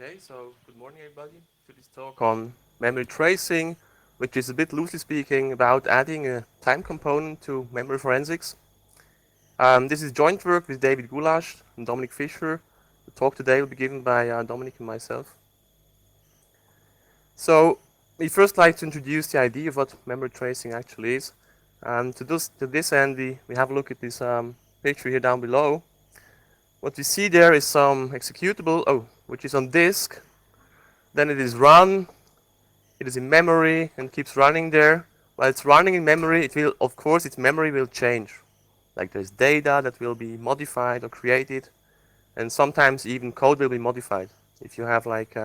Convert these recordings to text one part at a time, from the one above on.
Okay, so good morning everybody to this talk on memory tracing, which is a bit loosely speaking about adding a time component to memory forensics. This is joint work with David Goulash and Dominic Fischer. The talk today will be given by Dominic and myself. So we first like to introduce the idea of what memory tracing actually is. To this end, we have a look at this picture here down below. What we see there is some executable, which is on disk. Then it is run. It is in memory and keeps running there. While it's running in memory, it will, of course, its memory will change. Like there's data that will be modified or created, and sometimes even code will be modified. If you have like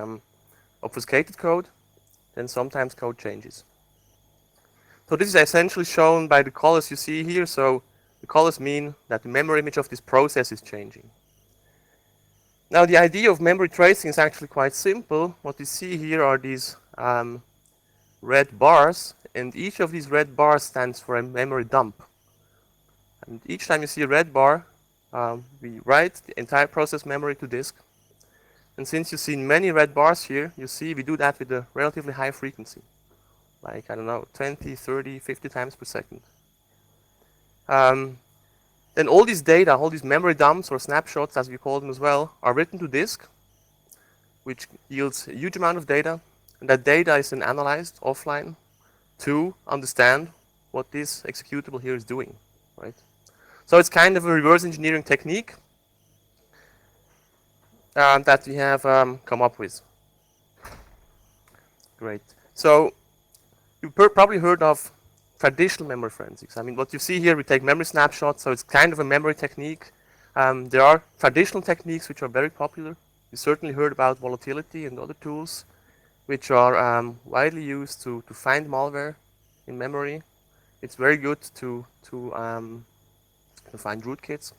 obfuscated code, then sometimes code changes. So this is essentially shown by the colors you see here. So the colors mean that the memory image of this process is changing. Now the idea of memory tracing is actually quite simple. What you see here are these red bars, and each of these red bars stands for a memory dump. And each time you see a red bar, we write the entire process memory to disk. And since you've seen many red bars here, you see we do that with a relatively high frequency, like, I don't know, 20, 30, 50 times per second. Then all these data, all these memory dumps or snapshots, as we call them as well, are written to disk, which yields a huge amount of data. And that data is then analyzed offline to understand what this executable here is doing, right? So it's kind of a reverse engineering technique that we have come up with. Great. So you've probably heard of traditional memory forensics. I mean, what you see here, we take memory snapshots, so it's kind of a memory technique. There are traditional techniques which are very popular. You certainly heard about volatility and other tools which are widely used to find malware in memory. It's very good to find rootkits.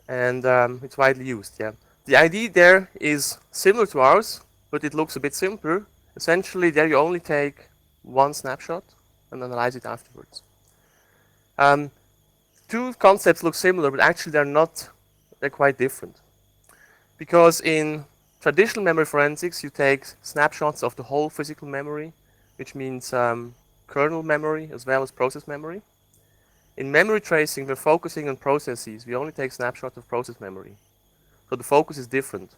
And it's widely used, yeah. The idea there is similar to ours, but it looks a bit simpler. Essentially, there you only take one snapshot and analyze it afterwards. Two concepts look similar, but actually they're quite different. Because in traditional memory forensics, you take snapshots of the whole physical memory, which means kernel memory as well as process memory. In memory tracing, we're focusing on processes. We only take snapshots of process memory. So the focus is different.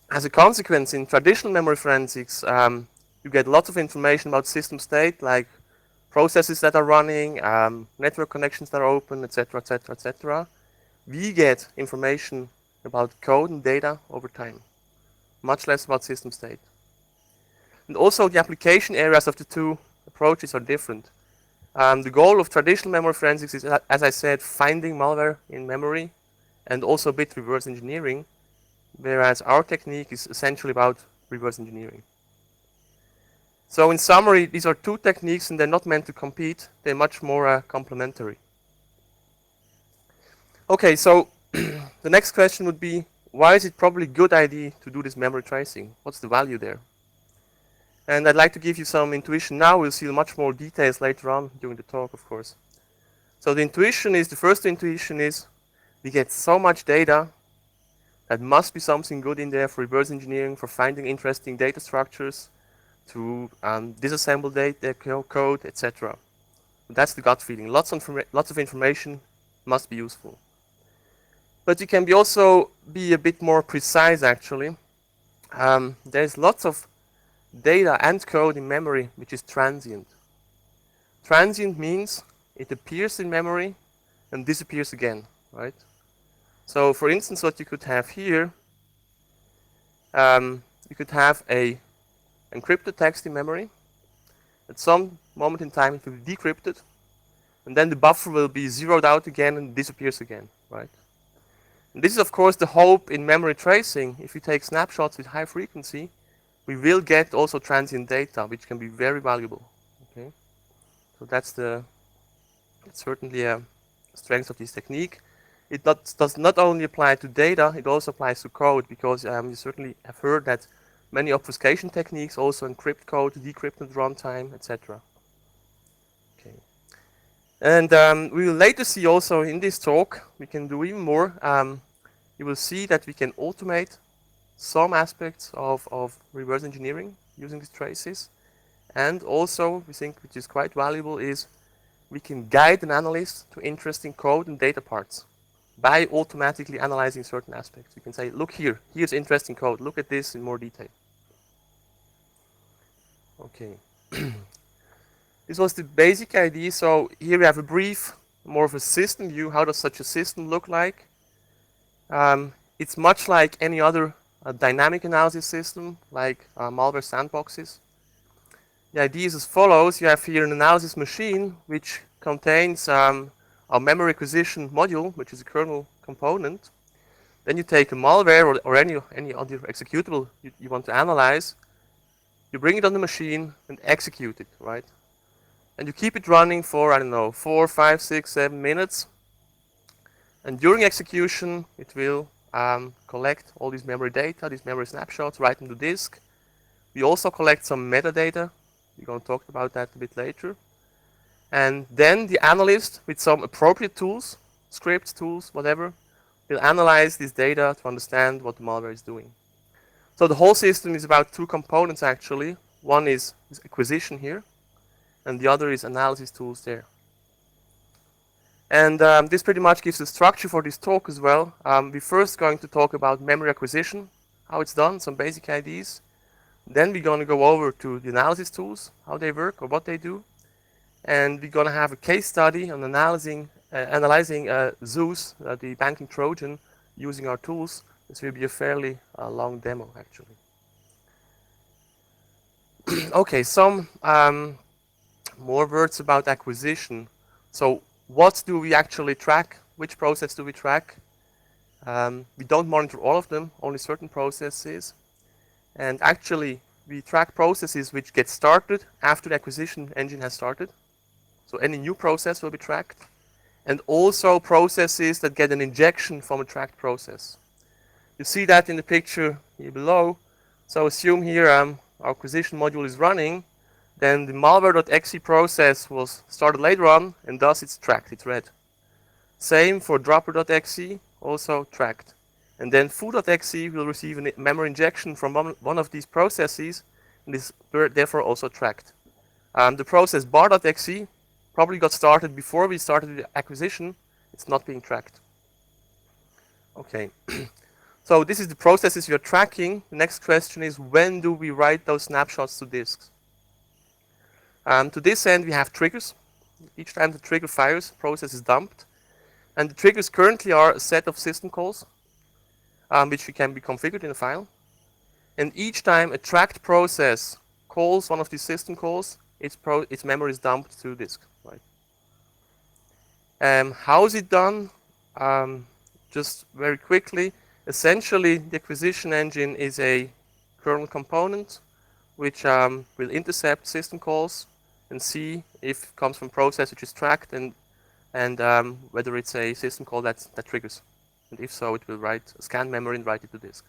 As a consequence, in traditional memory forensics, you get lots of information about system state, like processes that are running, network connections that are open, etc., etc., etc. We get information about code and data over time, much less about system state. And also the application areas of the two approaches are different. The goal of traditional memory forensics is, as I said, finding malware in memory and also bit reverse engineering, whereas our technique is essentially about reverse engineering. So in summary, these are two techniques and they're not meant to compete. They're much more complementary. Okay, so the next question would be, why is it probably a good idea to do this memory tracing? What's the value there? And I'd like to give you some intuition now. We'll see much more details later on during the talk, of course. So the first intuition is, we get so much data, that must be something good in there for reverse engineering, for finding interesting data structures, to disassemble data code, etc. That's the gut feeling. Lots of information must be useful. But you can also be a bit more precise, actually. There's lots of data and code in memory which is transient. Transient means it appears in memory and disappears again, right? So for instance, what you could have here, you could have a encrypted text in memory. At some moment in time, it will be decrypted, and then the buffer will be zeroed out again and disappears again, right? And this is, of course, the hope in memory tracing. If you take snapshots with high frequency, we will get also transient data, which can be very valuable. Okay, so that's certainly a strength of this technique. It does not only apply to data; it also applies to code, because you certainly have heard that many obfuscation techniques also encrypt code, decrypt at runtime, etc. Okay, and we will later see also in this talk we can do even more. you will see that we can automate some aspects of reverse engineering using these traces. And also, we think, which is quite valuable, is we can guide an analyst to interesting code and data parts by automatically analyzing certain aspects. We can say, look here, here's interesting code, look at this in more detail. Okay. This was the basic idea. So here we have a brief, more of a system view. How does such a system look like? It's much like any other dynamic analysis system, like malware sandboxes. The idea is as follows. You have here an analysis machine which contains a memory acquisition module, which is a kernel component. Then you take a malware or any other executable you want to analyze. You bring it on the machine and execute it, right? And you keep it running for, I don't know, 4, 5, 6, 7 minutes. And during execution, it will collect all these memory data, these memory snapshots, write them to disk. We also collect some metadata. We're going to talk about that a bit later. And then the analyst, with some appropriate tools, scripts, tools, whatever, will analyze this data to understand what the malware is doing. So the whole system is about 2 components, actually. One is acquisition here, and the other is analysis tools there. And this pretty much gives the structure for this talk as well. We're first going to talk about memory acquisition, how it's done, some basic ideas. Then we're going to go over to the analysis tools, how they work or what they do. And we're going to have a case study on analyzing Zeus, the banking Trojan, using our tools. This will be a fairly long demo, actually. Okay, some more words about acquisition. So what do we actually track? Which process do we track? We don't monitor all of them, only certain processes. And actually, we track processes which get started after the acquisition engine has started. So any new process will be tracked. And also processes that get an injection from a tracked process. You see that in the picture here below. So assume here our acquisition module is running. Then the malware.exe process was started later on, and thus it's tracked, it's read. Same for dropper.exe, also tracked. And then foo.exe will receive a memory injection from one of these processes, and is therefore also tracked. The process bar.exe probably got started before we started the acquisition. It's not being tracked. Okay. So this is the processes you're tracking. The next question is, when do we write those snapshots to disks? To this end, we have triggers. Each time the trigger fires, process is dumped. And the triggers currently are a set of system calls, which can be configured in a file. And each time a tracked process calls one of these system calls, its memory is dumped to disk. Right? How is it done? Just very quickly, essentially, the acquisition engine is a kernel component which will intercept system calls and see if it comes from process which is tracked and whether it's a system call that triggers. And if so, it will scan memory and write it to disk.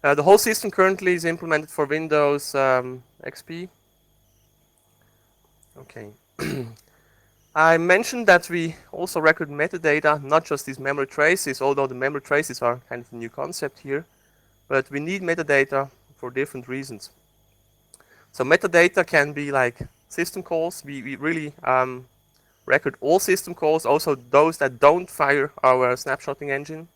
The whole system currently is implemented for Windows XP. Okay. I mentioned that we also record metadata, not just these memory traces, although the memory traces are kind of a new concept here. But we need metadata for different reasons. So metadata can be like system calls. We really record all system calls, also those that don't fire our snapshotting engine.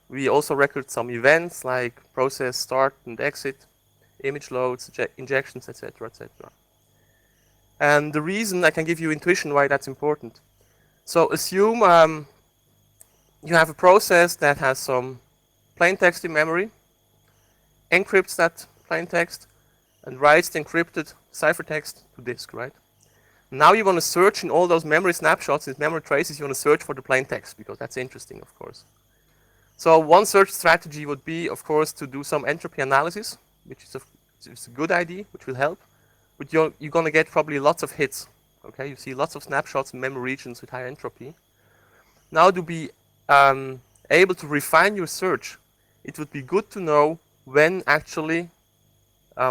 We also record some events like process start and exit, image loads, injections, etc., etc. And the reason, I can give you intuition why that's important. So assume you have a process that has some plain text in memory, encrypts that plain text, and writes the encrypted ciphertext to disk, right? Now you want to search in all those memory snapshots, in memory traces, you want to search for the plain text, because that's interesting, of course. So one search strategy would be, of course, to do some entropy analysis, which is a good idea, which will help. But you're going to get probably lots of hits. Okay, you see lots of snapshots in memory regions with high entropy. Now to be able to refine your search, it would be good to know when actually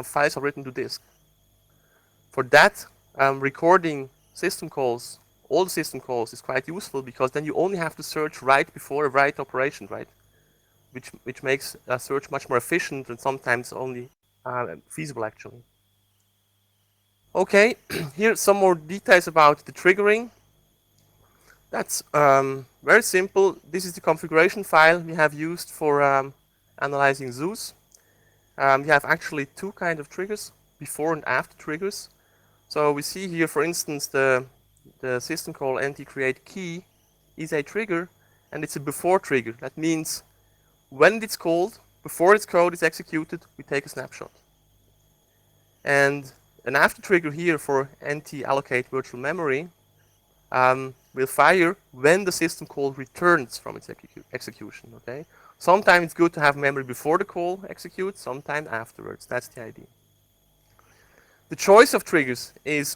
files are written to disk. For that, recording system calls all the system calls is quite useful, because then you only have to search right before a write operation, right? Which makes a search much more efficient and sometimes only feasible actually. Okay, here some more details about the triggering. That's very simple. This is the configuration file we have used for analyzing zoos. We have actually two kinds of triggers, before and after triggers. So we see here, for instance, the system call nt_create_key is a trigger, and it's a before trigger. That means when it's called, before its code is executed, we take a snapshot. And an after trigger here for nt_allocate virtual memory will fire when the system call returns from its execution. Okay. Sometimes it's good to have memory before the call executes, sometimes afterwards. That's the idea. The choice of triggers is